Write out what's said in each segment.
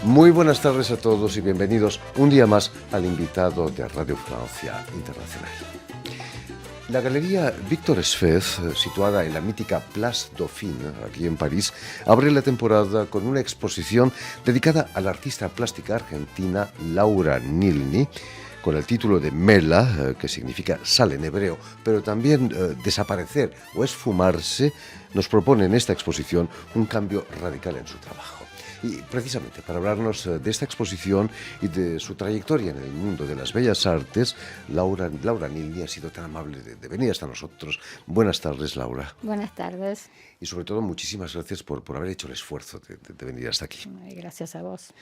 Muy buenas tardes a todos y bienvenidos un día más al invitado de Radio Francia Internacional. La Galería Victor Sfez, situada en la mítica Place Dauphine, aquí en París, abre la temporada con una exposición dedicada a la artista plástica argentina Laura Nilni, con el título de Mela, que significa sal en hebreo, pero también desaparecer o esfumarse, nos propone en esta exposición un cambio radical en su trabajo. Y precisamente para hablarnos de esta exposición y de su trayectoria en el mundo de las bellas artes, Laura Nilni ha sido tan amable de venir hasta nosotros. Buenas tardes, Laura. Buenas tardes. Y sobre todo, muchísimas gracias por haber hecho el esfuerzo de venir hasta aquí. Gracias a vos.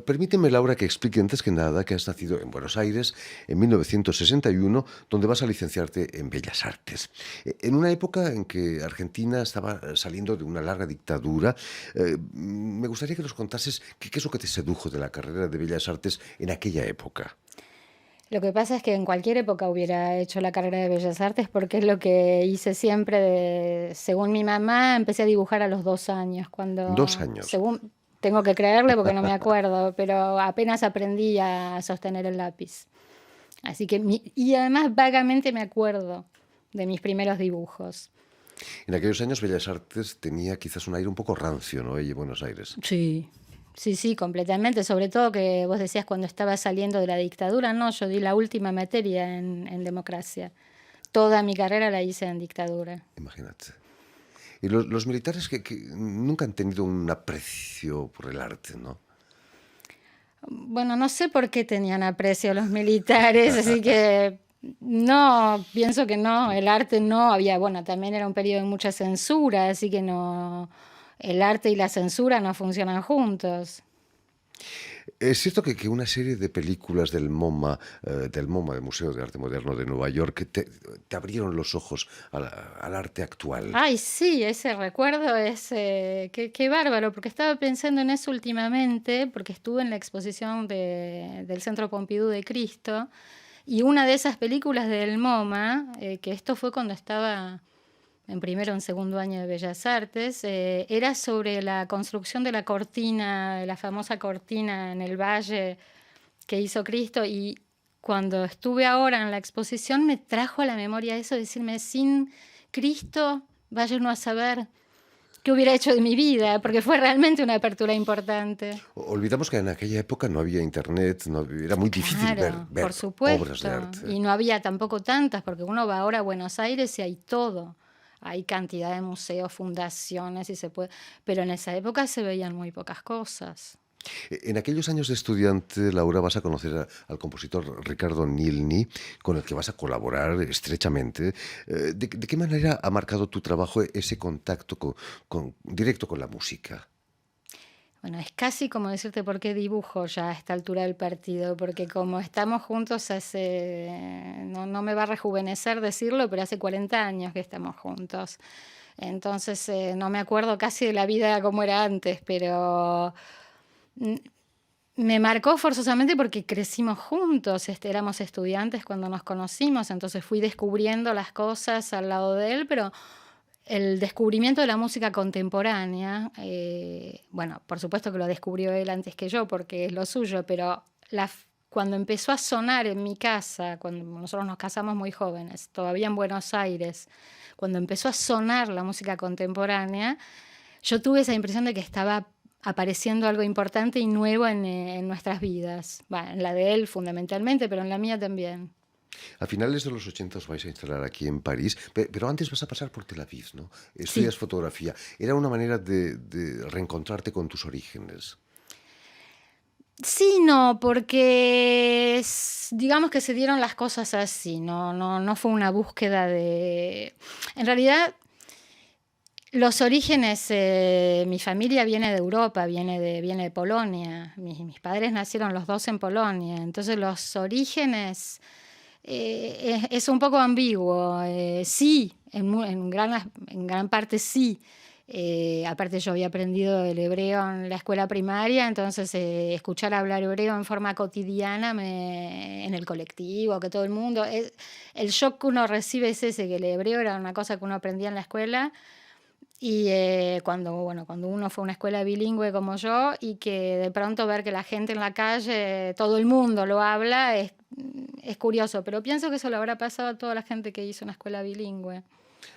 Permíteme, Laura, que explique antes que nada que has nacido en Buenos Aires en 1961, donde vas a licenciarte en Bellas Artes. En una época en que Argentina estaba saliendo de una larga dictadura, me gustaría que nos contases qué es lo que te sedujo de la carrera de Bellas Artes en aquella época. Lo que pasa es que en cualquier época hubiera hecho la carrera de Bellas Artes porque es lo que hice siempre. Según mi mamá, empecé a dibujar a los 2 años, 2 años. según tengo que creerle porque no me acuerdo, pero apenas aprendí a sostener el lápiz. Así que, y además vagamente me acuerdo de mis primeros dibujos. En aquellos años Bellas Artes tenía quizás un aire un poco rancio, ¿no? Ella, Buenos Aires. Sí. Sí, completamente. Sobre todo que vos decías cuando estaba saliendo de la dictadura, no, yo di la última materia en democracia. Toda mi carrera la hice en dictadura. Imagínate. Y los militares que nunca han tenido un aprecio por el arte, ¿no? Bueno, no sé por qué tenían aprecio los militares, así que no, pienso que no, el arte no había, bueno, también era un periodo de mucha censura, así que no, el arte y la censura no funcionan juntos. Es cierto que una serie de películas del Museo de Arte Moderno de Nueva York, te abrieron los ojos al arte actual. Ay, sí, ese recuerdo es, qué bárbaro, porque estaba pensando en eso últimamente, porque estuve en la exposición del Centro Pompidou de Cristo, y una de esas películas del MoMA, que esto fue cuando estaba en primero o en segundo año de Bellas Artes, era sobre la construcción de la cortina, de la famosa cortina en el valle que hizo Cristo, y cuando estuve ahora en la exposición me trajo a la memoria eso, decirme, sin Cristo, vaya uno a saber qué hubiera hecho de mi vida, porque fue realmente una apertura importante. Olvidamos que en aquella época no había internet, era muy difícil Claro, ver por obras de supuesto. arte. Y no había tampoco tantas, porque uno va ahora a Buenos Aires y hay todo. Hay cantidad de museos, fundaciones, y se puede. Pero en esa época se veían muy pocas cosas. En aquellos años de estudiante, Laura, vas a conocer al compositor Riccardo Nilni, con el que vas a colaborar estrechamente. ¿De qué manera ha marcado tu trabajo ese contacto directo con la música? Bueno, es casi como decirte por qué dibujo ya a esta altura del partido, porque como estamos juntos no me va a rejuvenecer decirlo, pero hace 40 años que estamos juntos. Entonces no me acuerdo casi de la vida como era antes, pero mm, me marcó forzosamente porque crecimos juntos, éramos estudiantes cuando nos conocimos, entonces fui descubriendo las cosas al lado de él, pero el descubrimiento de la música contemporánea, bueno, por supuesto que lo descubrió él antes que yo porque es lo suyo, pero cuando empezó a sonar en mi casa, cuando nosotros nos casamos muy jóvenes, todavía en Buenos Aires, cuando empezó a sonar la música contemporánea, yo tuve esa impresión de que estaba apareciendo algo importante y nuevo en nuestras vidas. Bueno, en la de él fundamentalmente, pero en la mía también. A finales de los 80 os vais a instalar aquí en París, pero antes vas a pasar por Tel Aviv, ¿no? Sí. Estudias fotografía. Era una manera de reencontrarte con tus orígenes. Sí, no, porque digamos que se dieron las cosas así, no fue una búsqueda de. En realidad, los orígenes, mi familia viene de Europa, viene de Polonia. Mis padres nacieron los dos en Polonia, entonces los orígenes es un poco ambiguo. Sí, en gran parte sí. Aparte yo había aprendido el hebreo en la escuela primaria, entonces escuchar hablar hebreo en forma cotidiana en el colectivo, que todo el mundo. El shock que uno recibe es ese, que el hebreo era una cosa que uno aprendía en la escuela Y cuando uno fue a una escuela bilingüe como yo y que de pronto ver que la gente en la calle, todo el mundo lo habla, es curioso. Pero pienso que eso le habrá pasado a toda la gente que hizo una escuela bilingüe.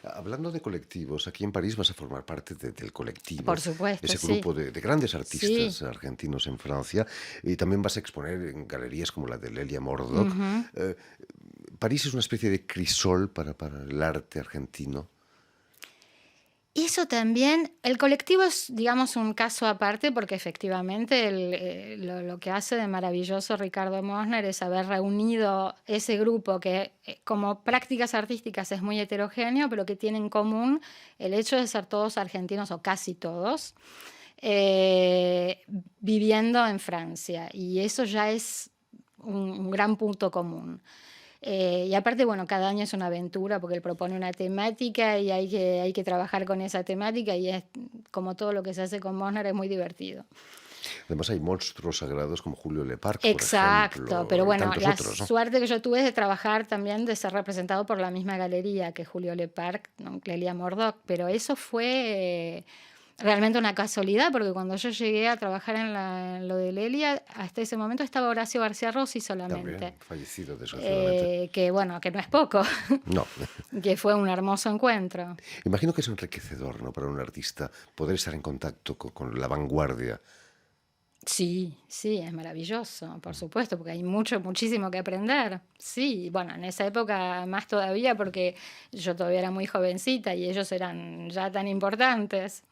Hablando de colectivos, aquí en París vas a formar parte del colectivo, Por supuesto, ese sí. grupo de grandes Sí. artistas argentinos en Francia, y también vas a exponer en galerías como la de Lelia Mordoc. Ujú. Eh, París es una especie de crisol para el arte argentino. Eso también, el colectivo es, digamos, un caso aparte porque efectivamente lo que hace de maravilloso Ricardo Mosner es haber reunido ese grupo que como prácticas artísticas es muy heterogéneo, pero que tiene en común el hecho de ser todos argentinos o casi todos, eh, viviendo en Francia. Y eso ya es un gran punto común. Y aparte, bueno, cada año es una aventura porque él propone una temática y hay que trabajar con esa temática y es como todo lo que se hace con Mosner, es muy divertido. Además hay monstruos sagrados como Julio Leparc, por Exacto, pero ejemplo, y bueno, tantos la otros, ¿no? suerte que yo tuve es de trabajar también, de ser representado por la misma galería que Julio Leparc, ¿no? Lelia Mordoc, pero eso fue realmente una casualidad, porque cuando yo llegué a trabajar en lo de Lelia, hasta ese momento estaba Horacio García Rossi solamente, También fallecido, desgraciadamente. que bueno, que no es poco, No, que fue un hermoso encuentro. imagino que es enriquecedor, ¿no? Para un artista poder estar en contacto con la vanguardia. Sí, sí, es maravilloso, por supuesto, porque hay mucho, muchísimo que aprender. Sí, bueno, en esa época más todavía porque yo todavía era muy jovencita y ellos eran ya tan importantes.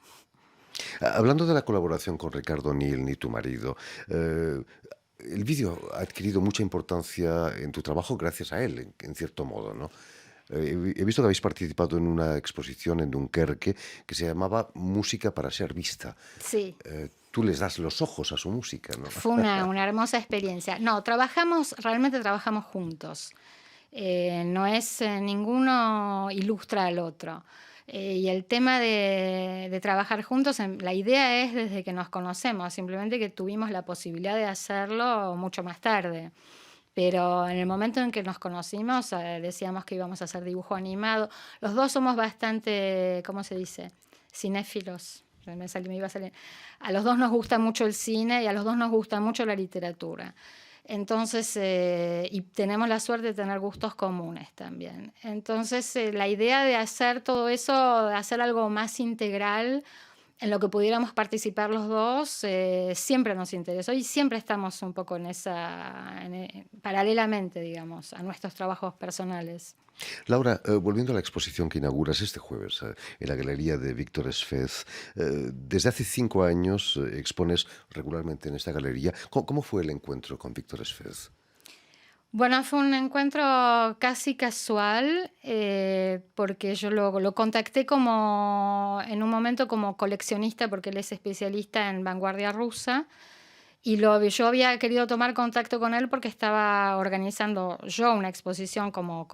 Hablando de la colaboración con Ricardo Nilni, tu marido, eh, el vídeo ha adquirido mucha importancia en tu trabajo gracias a él, en cierto modo, ¿no? He visto que habéis participado en una exposición en Dunkerque que se llamaba Música para ser vista. Sí, Tú les das los ojos a su música, ¿no? fue una hermosa experiencia. No, realmente trabajamos juntos. No es ninguno ilustra al otro. Y el tema de trabajar juntos, la idea es desde que nos conocemos, simplemente que tuvimos la posibilidad de hacerlo mucho más tarde. Pero en el momento en que nos conocimos, decíamos que íbamos a hacer dibujo animado. Los dos somos bastante, ¿cómo se dice? Cinéfilos. Me iba a salir. A los dos nos gusta mucho el cine y a los dos nos gusta mucho la literatura. Entonces, y tenemos la suerte de tener gustos comunes también. Entonces, la idea de hacer todo eso, de hacer algo más integral, en lo que pudiéramos participar los dos, siempre nos interesó y siempre estamos un poco paralelamente, digamos, a nuestros trabajos personales. Laura, volviendo a la exposición que inauguras este jueves en la Galería de Víctor Esfez, desde hace 5 años expones regularmente en esta galería. ¿Cómo fue el encuentro con Víctor Esfez? Bueno, fue un encuentro casi casual, porque yo lo contacté como en un momento como coleccionista, porque él es especialista en vanguardia rusa, y yo había querido tomar contacto con él porque estaba organizando yo una exposición como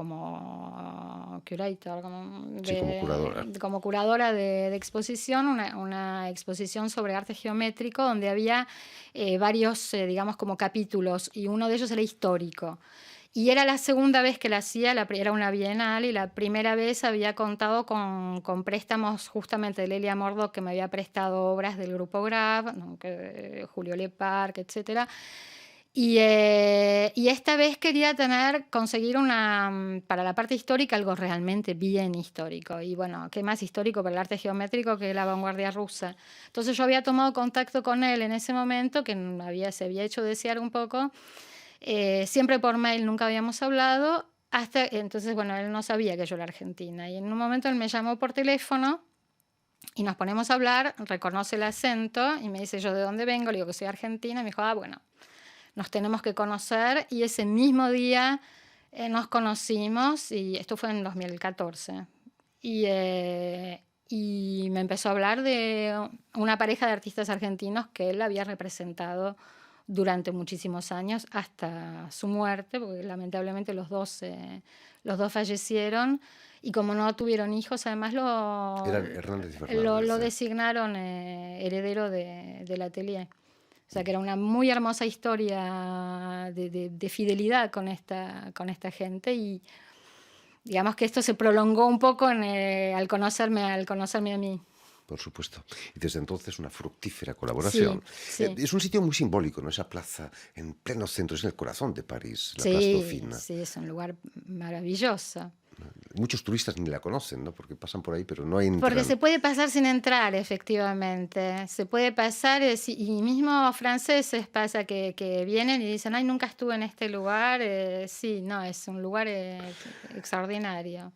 curator, Sí, como curadora. como curadora de exposición, una exposición sobre arte geométrico donde había varios, digamos, como capítulos, y uno de ellos era histórico. Y era la segunda vez que la hacía, era una bienal, y la primera vez había contado con préstamos justamente de Lelia Mordoc, que me había prestado obras del grupo Grab, ¿no? Julio Leparc, etcétera. Y esta vez quería conseguir para la parte histórica algo realmente bien histórico. Y bueno, ¿qué más histórico para el arte geométrico que la vanguardia rusa? Entonces yo había tomado contacto con él en ese momento, que se había hecho desear un poco. Siempre por mail, nunca habíamos hablado, entonces, bueno, él no sabía que yo era argentina. Y en un momento él me llamó por teléfono y nos ponemos a hablar, reconoce el acento y me dice yo de dónde vengo, le digo que soy argentina, y me dijo, bueno, nos tenemos que conocer, y ese mismo día nos conocimos, y esto fue en 2014. Y me empezó a hablar de una pareja de artistas argentinos que él había representado durante muchísimos años hasta su muerte, porque lamentablemente los dos fallecieron, y como no tuvieron hijos, además Eran Hernández y lo Fernández. designaron heredero del atelier. O sea que era una muy hermosa historia de fidelidad con esta gente, y digamos que esto se prolongó un poco al conocerme a mí. Por supuesto. Y desde entonces una fructífera Sí, colaboración. sí. Es un sitio muy simbólico, ¿no? Esa plaza en pleno centro, es en el corazón de París, la Place Sí, Dauphine. sí, es un lugar maravilloso. Muchos turistas ni la conocen, ¿no? Porque pasan por ahí, pero no Porque entran. se puede pasar sin entrar, efectivamente. Se puede pasar, y mismo franceses pasa que vienen y dicen, ay, nunca estuve en este lugar. Sí, no, es un lugar extraordinario.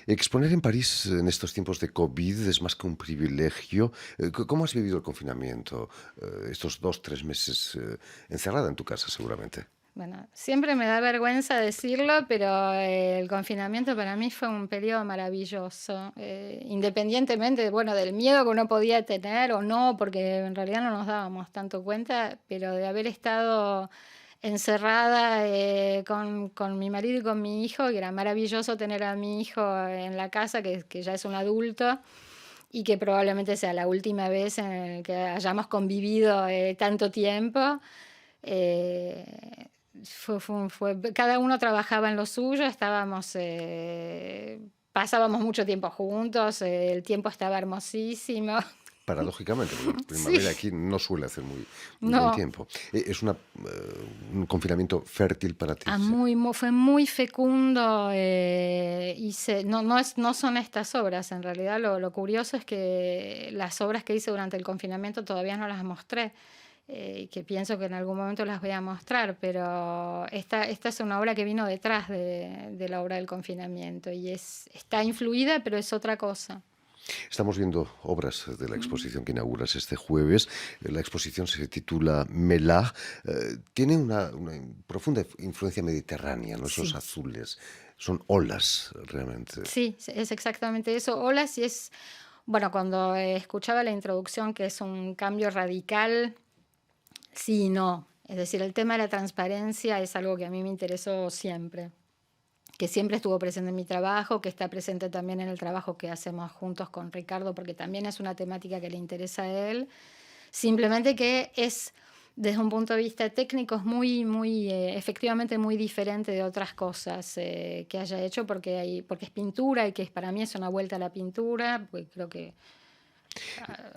Exponer en París en estos tiempos de COVID es más que un privilegio. ¿Cómo has vivido el confinamiento? Estos 2, 3 meses encerrada en tu casa, seguramente. Bueno, siempre me da vergüenza decirlo, pero el confinamiento para mí fue un periodo maravilloso, independientemente, bueno, del miedo que uno podía tener o no, porque en realidad no nos dábamos tanto cuenta, pero de haber estado encerrada con mi marido y con mi hijo, que era maravilloso tener a mi hijo en la casa, que ya es un adulto, y que probablemente sea la última vez en la que hayamos convivido tanto tiempo. Eh, cada uno trabajaba en lo suyo, pasábamos mucho tiempo juntos, el tiempo estaba hermosísimo. Paradójicamente, porque la Sí, primavera aquí no suele hacer muy buen no, tiempo. Es un confinamiento fértil para ti. Sí. fue muy fecundo. No son estas obras, en realidad lo curioso es que las obras que hice durante el confinamiento todavía no las mostré. Que pienso que en algún momento las voy a mostrar, pero esta es una obra que vino detrás de la obra del confinamiento y está influida, pero es otra cosa. Estamos viendo obras de la Mm. exposición que inauguras este jueves. La exposición se titula Melach. Tiene una profunda influencia mediterránea, ¿no? Esos Sí, azules. Son olas, realmente. sí, es exactamente eso. Hola, si es, bueno, cuando escuchaba la introducción que es un cambio radical, sí y no. Es decir, el tema de la transparencia es algo que a mí me interesó siempre, que siempre estuvo presente en mi trabajo, que está presente también en el trabajo que hacemos juntos con Ricardo, porque también es una temática que le interesa a él. Simplemente que es, desde un punto de vista técnico, es efectivamente muy diferente de otras cosas que haya hecho, porque es pintura y que para mí es una vuelta a la pintura, porque creo que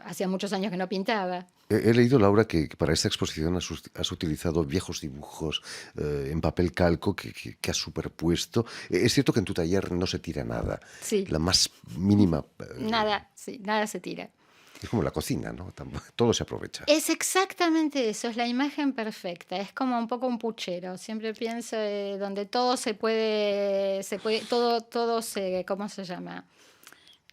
hacía muchos años que no pintaba. He leído, Laura, que para esta exposición has utilizado viejos dibujos en papel calco que has superpuesto. Es cierto que en tu taller no se tira nada. Sí, La más mínima. nada, sí, nada se tira. Es como la cocina, ¿no? Todo se aprovecha. Es exactamente eso, es la imagen perfecta, es como un poco un puchero. Siempre pienso donde todo todo ¿cómo se llama?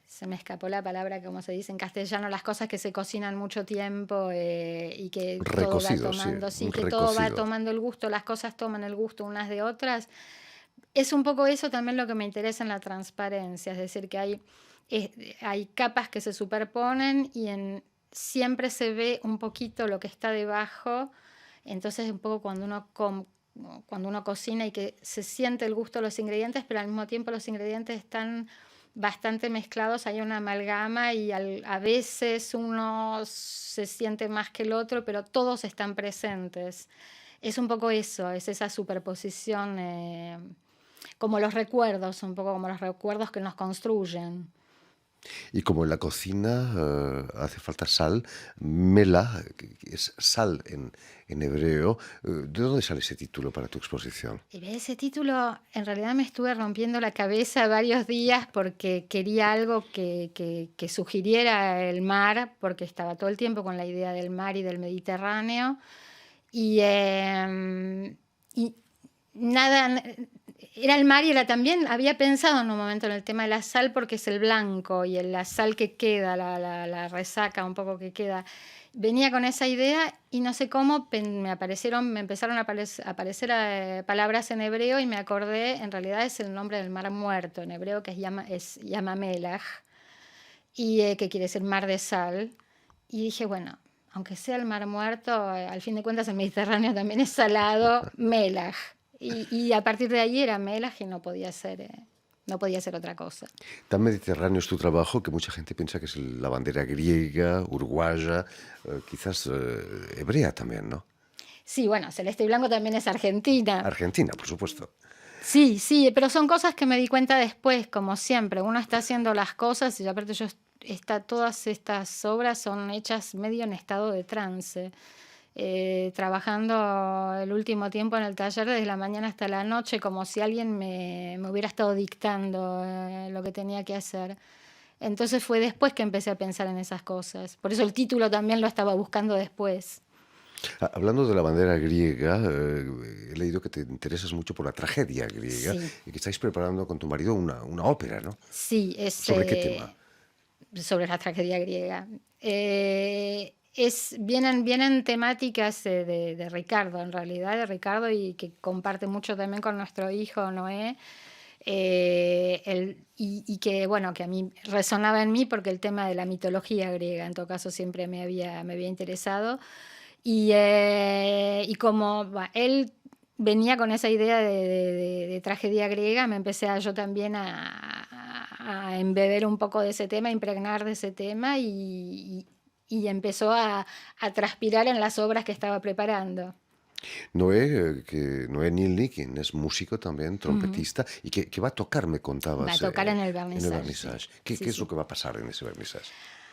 Se me escapó la palabra, como se dice en castellano, las cosas que se cocinan mucho tiempo y que todo va Recocido, sí, tomando, sí, un que todo va recocido. tomando el gusto, las cosas toman el gusto unas de otras. Es un poco eso también lo que me interesa en la transparencia, es decir, que hay capas que se superponen siempre se ve un poquito lo que está debajo, entonces un poco cuando uno cocina y que se siente el gusto de los ingredientes, pero al mismo tiempo los ingredientes están bastante mezclados, hay una amalgama y a veces uno se siente más que el otro, pero todos están presentes. Es un poco eso, es esa superposición, como los recuerdos, un poco como los recuerdos que nos construyen. Y como en la cocina hace falta sal, mela, que es sal en hebreo. ¿De dónde sale ese título para tu exposición? Y ese título, en realidad me estuve rompiendo la cabeza varios días porque quería algo que sugiriera el mar, porque estaba todo el tiempo con la idea del mar y del Mediterráneo. Y nada, era el mar y era también, había pensado en un momento en el tema de la sal porque es el blanco y la sal que queda, la resaca un poco que queda. Venía con esa idea y no sé cómo me empezaron a aparecer palabras en hebreo y me acordé, en realidad es el nombre del mar muerto en hebreo, que es Yamamelach, y que quiere decir mar de sal. Y dije, bueno, aunque sea el mar muerto, al fin de cuentas el Mediterráneo también es salado, Melaj. Y a partir de ahí era Melaj y no podía ser otra cosa. Tan mediterráneo es tu trabajo que mucha gente piensa que es la bandera griega, uruguaya, quizás hebrea también, ¿no? Sí, bueno, Celeste y Blanco también es Argentina. Argentina, por supuesto. Sí, sí, pero son cosas que me di cuenta después, como siempre. Uno está haciendo las cosas y aparte yo todas estas obras son hechas medio en estado de trance. Trabajando el último tiempo en el taller desde la mañana hasta la noche, como si alguien me hubiera estado dictando lo que tenía que hacer. Entonces fue después que empecé a pensar en esas cosas. Por eso el título también lo estaba buscando después. Hablando de la bandera griega, he leído que te interesas mucho por la tragedia griega Sí, y que estáis preparando con tu marido una ópera, ¿no? sí, ¿Sobre qué tema? sobre la tragedia griega. Vienen temáticas de Ricardo, en realidad, de Ricardo, y que comparte mucho también con nuestro hijo Noé. Y que, bueno, que a mí resonaba en mí porque el tema de la mitología griega, en todo caso, siempre me había interesado. Y como él venía con esa idea de tragedia griega, me empecé yo también a embeber un poco de ese tema, a impregnar de ese tema y empezó a transpirar en las obras que estaba preparando. Noé Nilni, quien es músico también, Ujú. trompetista, y que va a tocar, me Va a contabas, tocar en el en el vernissage, sí. vernissage. Sí, ¿Qué es lo sí. que va a pasar en ese vernissage?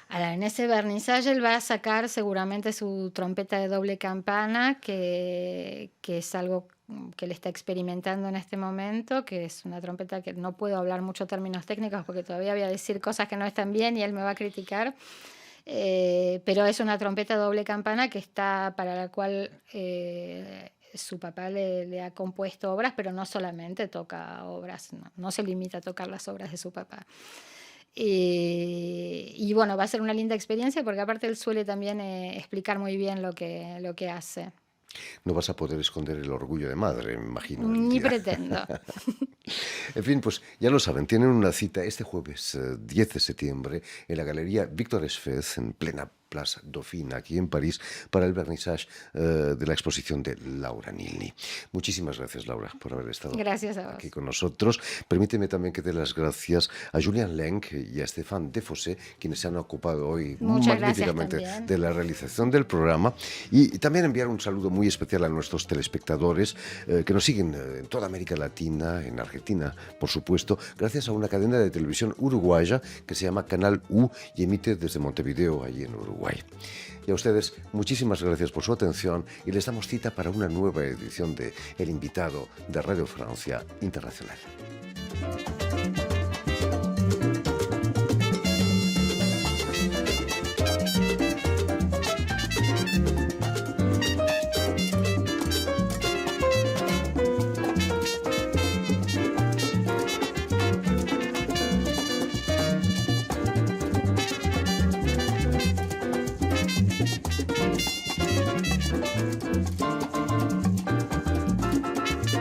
Ahora, en ese vernissage él va a sacar seguramente su trompeta de doble campana, que es algo que él está experimentando en este momento, que es una trompeta que no puedo hablar mucho términos técnicos porque todavía voy a decir cosas que no están bien y él me va a criticar. Pero es una trompeta doble campana que está para la cual su papá le ha compuesto obras, pero no solamente toca obras, no se limita a tocar las obras de su papá. Y bueno, va a ser una linda experiencia porque aparte él suele también explicar muy bien lo que hace. No vas a poder esconder el orgullo de madre, me imagino, el Ni día. pretendo. En fin, pues ya lo saben, tienen una cita este jueves 10 de septiembre en la Galería Víctor Esfez, en plena Place Dauphine, aquí en París, para el vernissage de la exposición de Laura Nilni. Muchísimas gracias, Laura, por haber estado Gracias a aquí vos. con nosotros. Permíteme también que dé las gracias a Julian Lenk y a Stéphane Defossé, quienes se han ocupado hoy Muchas gracias magníficamente también. de la realización del programa. Y también enviar un saludo muy especial a nuestros telespectadores que nos siguen en toda América Latina, en Argentina, por supuesto, gracias a una cadena de televisión uruguaya que se llama Canal U y emite desde Montevideo, allí en Uruguay. Y a ustedes, muchísimas gracias por su atención y les damos cita para una nueva edición de El Invitado de Radio Francia Internacional.